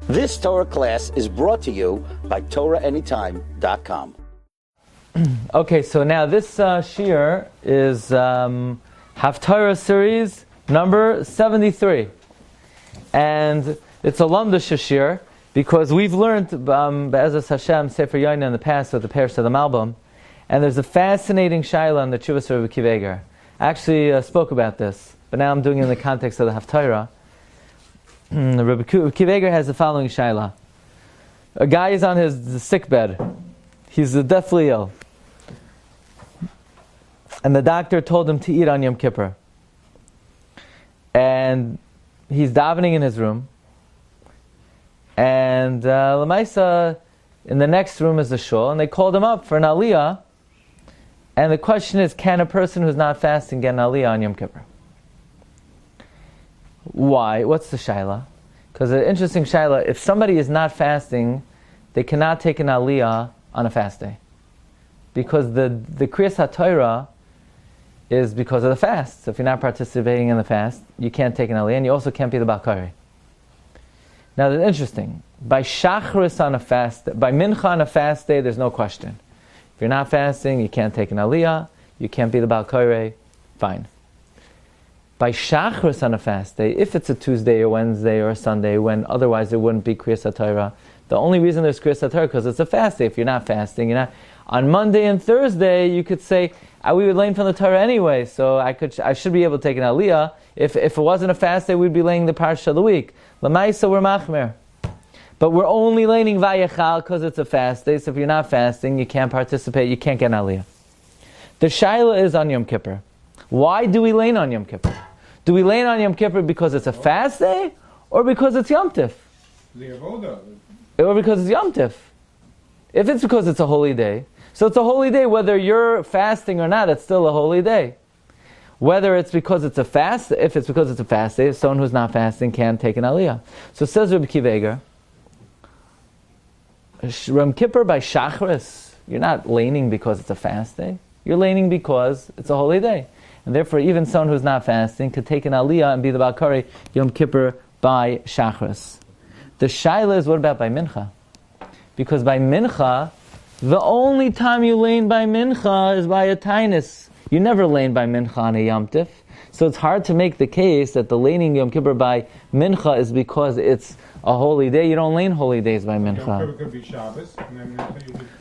This Torah class is brought to you by TorahAnytime.com. Okay, so now this Shiur is Haftorah series number 73. And it's a Lamdash Shiur because we've learned Be'ezras Hashem Sefer Yoina in the past with the Parish of the Malbim. And there's a fascinating shaila in the Chuvas of Rebbe Eiger. I actually spoke about this, but now I'm doing it in the context of the Haftorah. Rebbe Eiger has the following shaila. A guy is on his sick bed. He's deathly ill. And the doctor told him to eat on Yom Kippur. And he's davening in his room. And Lamaisa, in the next room is the shul, and they called him up for an aliyah. And the question is, can a person who's not fasting get an aliyah on Yom Kippur? Why? What's the shaila? Because the interesting shaila, if somebody is not fasting, they cannot take an aliyah on a fast day. Because the Kriyas HaTorah is because of the fast. So if you're not participating in the fast, you can't take an aliyah, and you also can't be the Balkari. Now that's interesting. By Shachris on a fast, by Mincha on a fast day, there's no question. If you're not fasting, you can't take an aliyah, you can't be the Balkari, fine. By Shachris on a fast day, if it's a Tuesday or Wednesday or a Sunday, when otherwise there wouldn't be Kriyas HaTorah, the only reason there's Kriyas HaTorah because it's a fast day. If you're not fasting, you're not. On Monday and Thursday, you could say, we would learn from the Torah anyway, so I should be able to take an aliyah. If it wasn't a fast day, we'd be laying the parsha of the week. L'maisa, we're machmer. But we're only laying vayachal because it's a fast day, so if you're not fasting, you can't participate, you can't get an aliyah. The shaila is on Yom Kippur. Why do we lay on Yom Kippur? Do we lay on Yom Kippur because it's a fast day, or because it's Yom Tif? Or because it's Yom Tif? If it's because it's a holy day, so it's a holy day whether you're fasting or not, it's still a holy day. Whether it's because it's a fast, if it's because it's a fast day, someone who's not fasting can take an aliyah. So says Rebbe Eiger, Yom Kippur by Shachris, you're not laning because it's a fast day. You're laning because it's a holy day. And therefore, even someone who's not fasting could take an aliyah and be the Balkari Yom Kippur by Shachris. The shaila is, what about by Mincha? Because by Mincha, the only time you lane by Mincha is by a tainus. You never lane by Mincha on a Yom Tif. So it's hard to make the case that the laning Yom Kippur by Mincha is because it's a holy day. You don't lane holy days by Mincha. Yom Kippur could be Shabbos.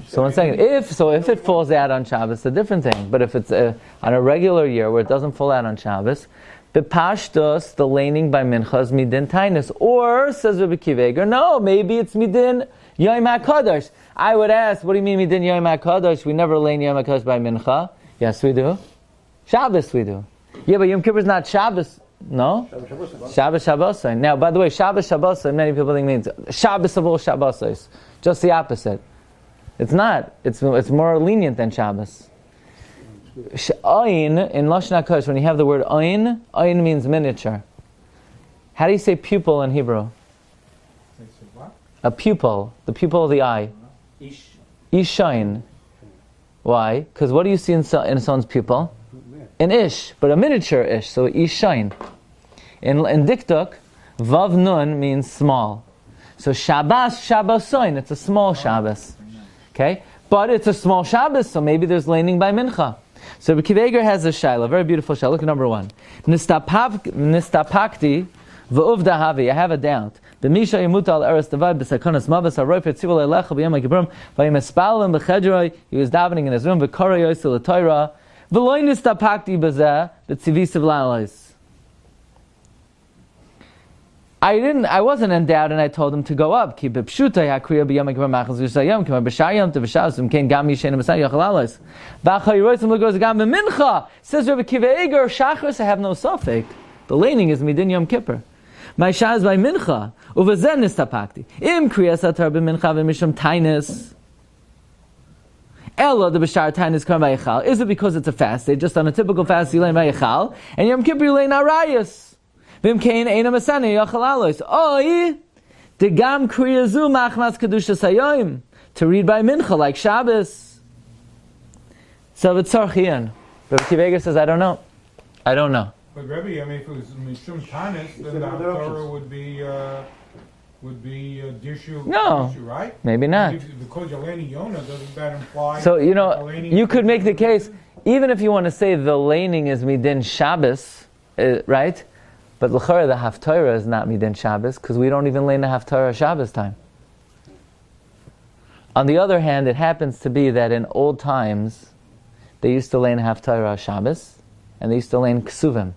So 1 second. If it falls out on Shabbos, it's a different thing. But if it's on a regular year where it doesn't fall out on Shabbos, B'pashtos, the laning by Mincha is midin tainus. Or, says Rebbe Eiger, no, maybe it's midin Yom HaKadosh. I would ask, what do you mean midin Yom HaKadosh? We never lane Yom HaKadosh by Mincha. Yes, we do. Shabbos we do. Yeah, but Yom Kippur is not Shabbos. No? Shabbos Shabbos. Now, by the way, Shabbos Shabbos, many people think it means Shabbos of all Shabbos. Just the opposite. It's not. It's more lenient than Shabbos. Ayin, in Lashon HaKodesh, when you have the word ayin, ayin means miniature. How do you say pupil in Hebrew? A pupil, the pupil of the eye. Ishain. Why? Because what do you see in someone's pupil? An ish, but a miniature ish, so ishain. In diktuk, vav nun means small. So Shabbos, Shabbosoin, it's a small Shabbos. Okay? But it's a small Shabbos, so maybe there's laning by Mincha. So Rebbe Eiger has a shaila, a very beautiful shaila. Look at number 1. Nistapakti v'uvdahavi, I have a doubt. The Misha Yemuta al Eretz Davad b'Sakonas Mavas Haroy Petzivol Elecha b'Yom HaKippurim v'Yimespalim b'Chedroi. He was davening in his room v'Korei Yosel l'Torah v'Loi nistapakti b'Zeh b'Tzivisiv la'alais. I wasn't in doubt, and I told him to go up. Ki b'pshutai hakriya b'Yom HaKippurim machas v'Yisayim k'ma b'Shayim to v'Shavsim kein gam yishen b'Sayim yachal alais v'Achai Yiroisim l'goz gam b'Mincha. Says Rebbe Eiger, Shachris, I have no suffix. The laning is midin Yom Kippur. My shah is by Mincha. Uvezen nistapakti. Im kriyas atar b'mincha v'mishum tainus. Ella the b'shar tainus kar v'yachal. Is it because it's a fast day? Just on a typical fast you lay v'yachal, and Yom Kippur you lay narayas. V'im kein eina masani yachal alois. Oi, de gam kriyazu machmas kedushas hayoim. To read by Mincha like Shabbos. So v'tzorchian. Rebbe Eiger says, I don't know. But Rebbe, I mean, if it was Mishum Tanis, then the Haftorah would be would be Dishu, No. Dishu, right? Maybe not. Because Yeleni Yonah, doesn't that imply... So, Yeleni you could make the case, even if you want to say the laning is midin Shabbos, right? But l'chara, the Haftorah is not midin Shabbos, because we don't even lane the Haftorah Shabbos time. On the other hand, it happens to be that in old times, they used to lane Haftorah Shabbos, and they used to lane Ksuvim.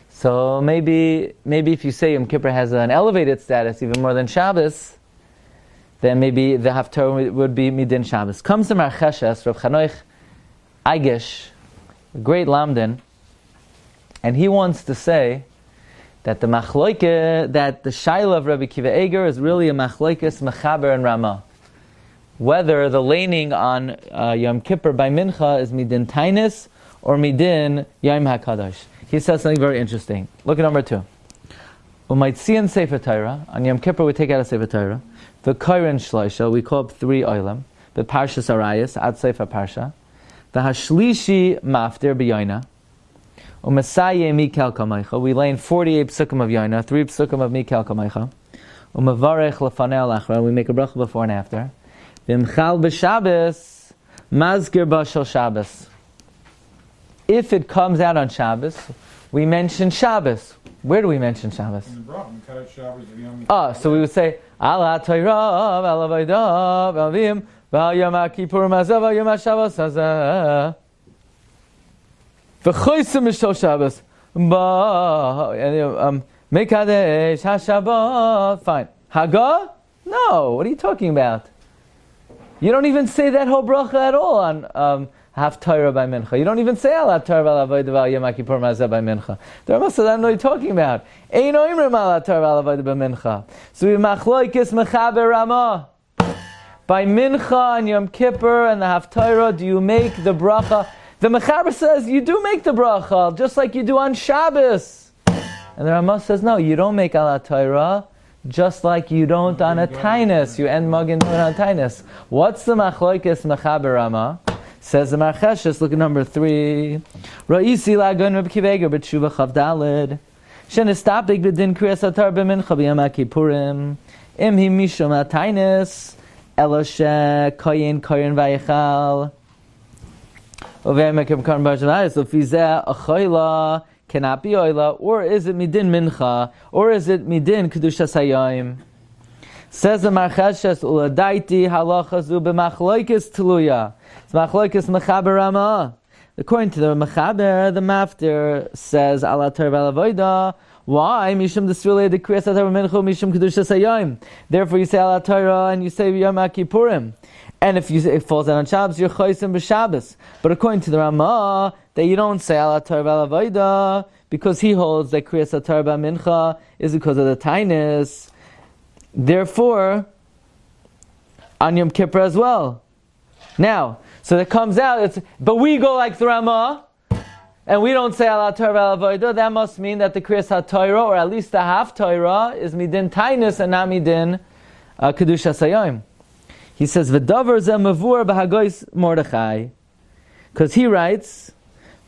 So maybe if you say Yom Kippur has an elevated status, even more than Shabbos, then maybe the Haftorah would be midin Shabbos. Comes to Marcheshes, Rav Chanoich Eiger, a great Lamdan, and he wants to say that the machloike, that the shaila of Rabbi Akiva Eiger is really a machloikes mechaber and Ramah. Whether the laning on Yom Kippur by Mincha is midin tainis or midin Yom HaKadosh. He says something very interesting. Look at number 2. We might see in Sefer Torah, on Yom Kippur we take out a Sefer Torah, the Koren Shloisha, we call up 3 oilam, the Parshas Arayas, Ad Sefer Parsha, the Hashlishi Maftir B'Yoina, U'Mesaye Mikel Kamaycha, we lay in 48 psukim of Yoina, 3 psukim of Mikel Kamaycha, U'Mevarech Lefanei Al-Achra, we make a bracha before and after, V'Imchal B'Shabbos, Mazgir B'Shel Shabbos. If it comes out on Shabbos, we mention Shabbos. Where do we mention Shabbos? In the bracha, Kadosh Shabbos, Yom So we would say, Ala Torah, Ala Vayda, V'Avim, V'Yom Kippur, Mazav, V'Yom HaShabbos, Hazeh. V'choysim Mishol Shabbos. Mekadesh HaShabbat. Fine. Haggah? No. What are you talking about? You don't even say that whole bracha at all on Haftorah by Mincha. You don't even say Al Haftorah Al Avodah V'Al Yom Kippur Mazeh by Mincha. The Rambam says, I don't know what you're talking about. Ein oimrim Al Haftorah Al Avodah by Mincha. So we machloikis mechaber Ramah. By Mincha and Yom Kippur and the Haftorah, do you make the bracha? The Mechaber says you do make the bracha, just like you do on Shabbos. And the Ramah says, no, you don't make Al Haftorah, just like you don't on a tainus. You end Magin on a tainus. What's the machloikis mechaber Ramah? Says the Marcheshes, look at number 3. Ra'isi lagon Rebbe Akiva Eiger b'tshuva chav daled. Shenestapik b'din kriyas atar b'mincha b'yom HaKippurim. Im hi mishum atainis. Elo she koyin vayechal. Over mekem karan b'shavayis. So fizeh achoyla cannot be oila. Or is it midin mincha? Or is it midin kedushas hayom? Says the Marcheshes, uladaiti halacha zu b'machloikis teluya. It's machloikis mechaber Ramah. According to the mechaber, the maftir says ala Torah Al Avodah. Why? Mishum desvilei the kriyas atar minchu mishum kedushas hayom. Therefore, you say ala Torah and you say Yom HaKippurim. And if you say it falls out on Shabbos, you're chosim b'Shabbos. But according to the Ramah, that you don't say ala Torah Al Avodah because he holds that kriyas atar mincha is because of the tainus. Therefore, on Yom Kippur as well. Now, so that comes out, but we go like the Ramah, and we don't say Al Torah Al Avodah. That must mean that the Kriyas HaTorah, or at least the Haftorah, is midin tainus and not midin kedushas hayom. He says, "V'davar zeh mavur b'hagois Mordechai," because he writes,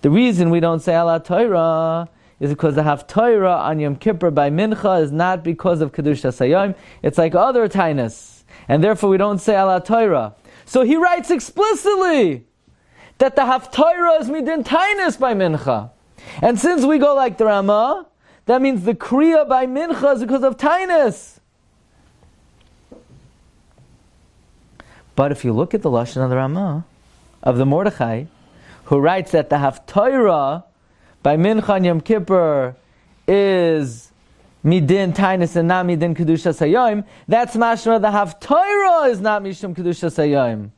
the reason we don't say Al Torah is because the Haftorah on Yom Kippur by Mincha is not because of kedushas hayom. It's like other tainus, and therefore we don't say Al Torah. So he writes explicitly that the Haftorah is midin tainus by Mincha. And since we go like the Ramah, that means the Kriya by Mincha is because of tainus. But if you look at the Lashon of the Ramah, of the Mordechai, who writes that the Haftorah by Mincha and Yom Kippur is midin tainus and not midin kedushas hayom, that's mashma the Haftorah is not mishum kedushas hayom.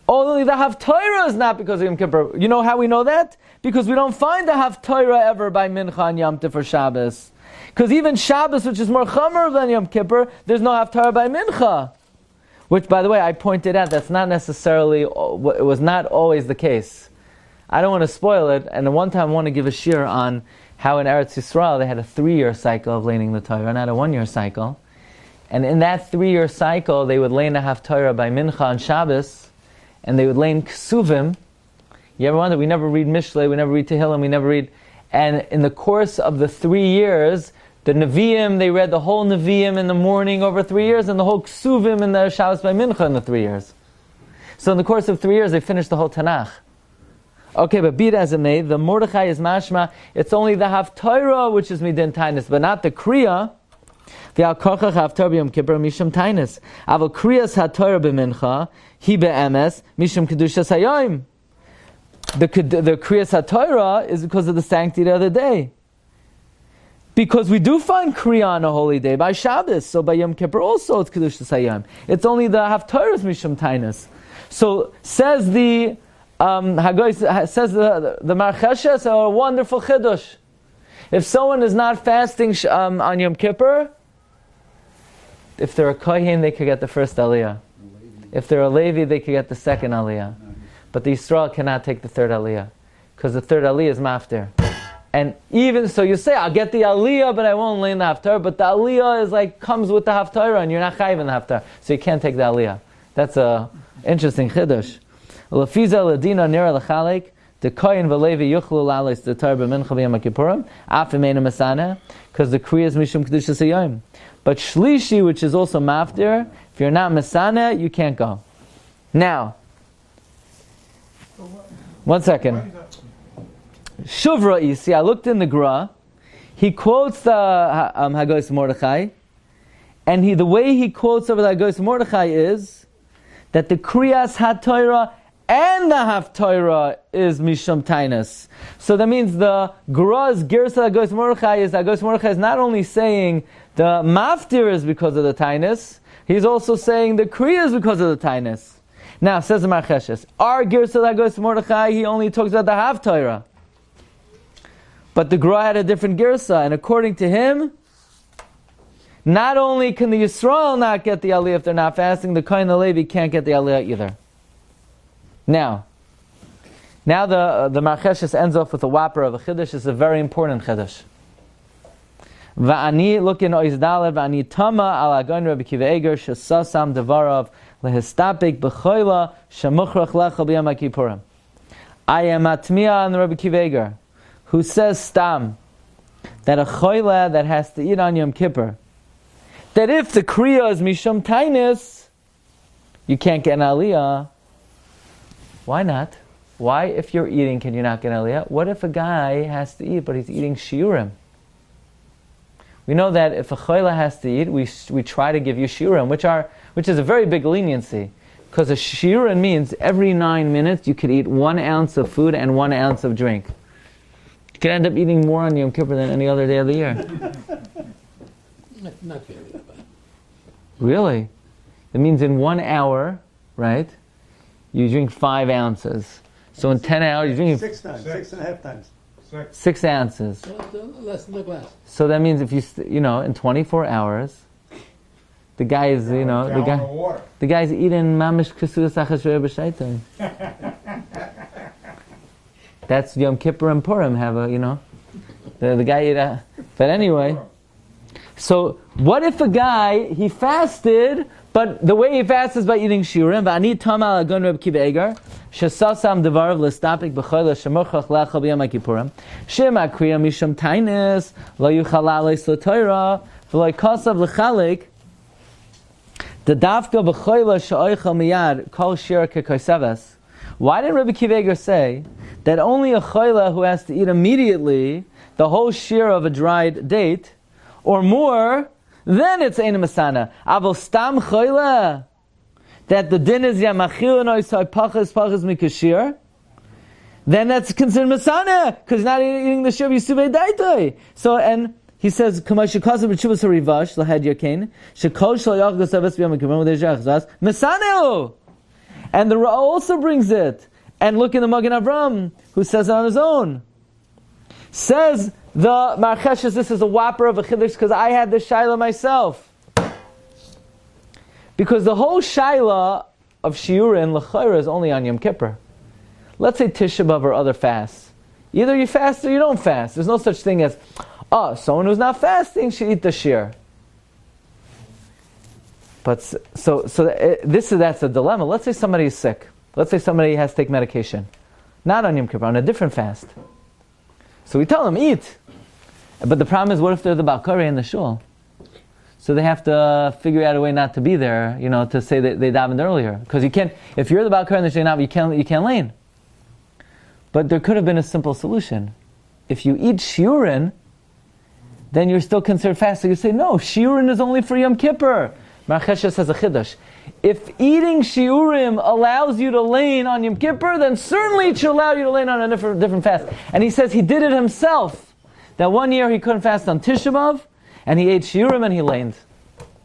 Only the Haftorah is not because of Yom Kippur. You know how we know that? Because we don't find the Haftorah ever by Mincha and Yom Tov for Shabbos. Because even Shabbos, which is more chamer than Yom Kippur, there's no Haftorah by Mincha. Which, by the way, I pointed out, that's not necessarily, it was not always the case. I don't want to spoil it, and one time I want to give a shiur on how in Eretz Yisrael they had a 3-year cycle of laning the Torah, not a 1-year cycle. And in that 3-year cycle, they would lane a Haftorah by Mincha on Shabbos, and they would lane Ksuvim. You ever wonder, we never read Mishlei, we never read Tehillim, we never read... And in the course of the 3 years, The Nevi'im, they read the whole Nevi'im in the morning over 3 years, and the whole Ksuvim in the Shabbos by Mincha in the 3 years. So in the course of 3 years, they finished the whole Tanakh. Okay, but be it as it may, the Mordechai is mashma, it's only the Haftorah which is midin tainus, but not the Kriya. V'al korchach Haftorah b'yom Kippur mishum tainus. Aval Kriyas HaTorah b'mincha, hi be'emes, mishum kedushas hayoim. The Kriyas HaTorah is because of the sanctity of the other day. Because we do find Kriya on a holy day, by Shabbos, so by Yom Kippur also it's kedushas hayoim. It's only the Haftorah's mishum tainus. So says the says the Marcheshes, a wonderful chiddush. If someone is not fasting on Yom Kippur, if they're a kohen, they could get the first aliyah. If they're a Levi, they could get the second aliyah. But the Yisrael cannot take the third aliyah, because the third aliyah is maftir. And even so, you say, I'll get the aliyah, but I won't lay in the haftarah. But the aliyah is comes with the haftarah, and you're not chayiv in the haftarah, so you can't take the aliyah. That's a interesting chiddush. Lefiza ladina nira lachalek the kohen v'levi yuchlu lalis the Torah b'mincha b'yom kippurim afimena masana because the kriya is mishum kedushas hayom. But shlishi, which is also maftir, if you're not masana, you can't go. Now, 1 second. Shuvra, you see, I looked in the Gra. He quotes the Hagos Mordechai, and the way he quotes over the Hagos Mordechai is that the Kriyas HaTorah and the Haftorah is Mishum Tainus. So that means the Gra's Girsa Hagos Mordechai is not only saying the Maftir is because of the Tainus, he's also saying the Kriya is because of the Tainus. Now, says the Marcheshes, our Girsa Hagos Mordechai, he only talks about the Haftorah. But the Gra had a different Girsa, and according to him, not only can the Yisrael not get the Aliyah if they're not fasting, the Kohen and Levi can't get the Aliyah either. Now the Marcheshes ends off with a whopper of a Chiddush. It's a very important Chiddush. Va'ani, look in Oizdale, Va'ani Tama al Agon Rebbe Akiva Eiger, Shesasam Devarav, Lehistapik B'choila, Shemuchrach Lechel B'yom HaKippurim. I am Atmiya on the Rebbe Akiva Eiger, who says Stam, that a choila that has to eat on Yom Kippur, that if the Kriya is Mishum Tainus, you can't get an Aliyah. Why not? Why, if you're eating, can you not get an Aliyah? What if a guy has to eat, but he's eating Shiurim? We know that if a choila has to eat, we try to give you Shiurim, which is a very big leniency. Because a Shiurim means every 9 minutes you could eat 1 ounce of food and 1 ounce of drink. You could end up eating more on Yom Kippur than any other day of the year. Not very bad. Really? It means in 1 hour, right, you drink 5 ounces. So in 10 hours, you're drinking 6 times, 6.5 times. 6 ounces. Less than the glass. So that means if in 24 hours, the guy is, the guy's eating mamish kasudas achashvei b'shaitan. That's Yom Kippur and Purim have the guy ate but anyway. So what if a guy, he fasted, but the way he fasts is by eating shiurim. V'ani tamal agon Rebbe Akiva Eiger, shesasam devarav l'stapik b'choila shemuchach lechel b'yom HaKippurim, shema kriya mishum tainus, lo yuchal aleis l'Torah, v'lo yikasav l'chalik, the dafka b'choila she'oichel miyad kol shir kekoseves. Why did Rebbe Akiva Eiger say that only a choila who has to eat immediately the whole shear of a dried date, or more, then it's ein masana. Aval stam choila, that the din is yamachil and oisai pachas mikashir, then that's considered masana, because not eating the shear of yisubei daitoi. So, and he says, Kamash shekasa b'tshuvas harivash, lahad yakein, shekol shal yach gosaves b'yom ha'kippur v'dei zaz, masaneu. And the Ra also brings it. And look in the Magen Avram, who says it on his own. Says the Marcheshes, this is a whopper of a chiddush because I had this shaila myself. Because the whole shaila of shiurim l'chayra is only on Yom Kippur. Let's say Tisha B'Av or other fasts. Either you fast or you don't fast. There's no such thing as, someone who's not fasting should eat the shiur. But that's a dilemma. Let's say somebody is sick. Let's say somebody has to take medication. Not on Yom Kippur, on a different fast. So we tell them, eat. But the problem is, what if they're the Balkari in the shul? So they have to figure out a way not to be there, to say that they davened earlier. Because you can't, if you're the Balkari in the shul, you can't lane. But there could have been a simple solution. If you eat shiurin, then you're still considered fasting. You say, no, shiurin is only for Yom Kippur. Marcheshes has a chiddush. If eating shiurim allows you to lane on Yom Kippur, then certainly it should allow you to lane on a different fast. And he says he did it himself. That one year he couldn't fast on Tisha B'Av, and he ate shiurim and he laned.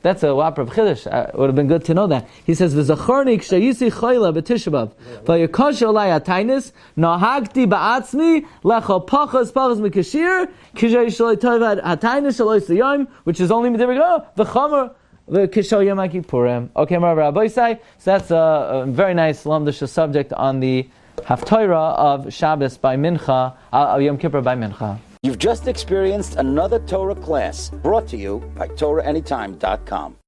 That's a whopper of chiddush. It would have been good to know that. He says, "V'zacharni k'shayisi chayla b'Tisha B'Av, v'yakasha olay atainis, nahagti ba'atzmi lecha pachas mikashir, k'shay shaloi toivad atainis shaloi siyam," which is only there we go. V'chamer v'kishal yom Kippurim. Okay, Rabbi say. So that's a very nice lamdasha subject on the Haftorah of Shabbos by Mincha, Yom Kippur by Mincha. You've just experienced another Torah class brought to you by TorahAnytime.com.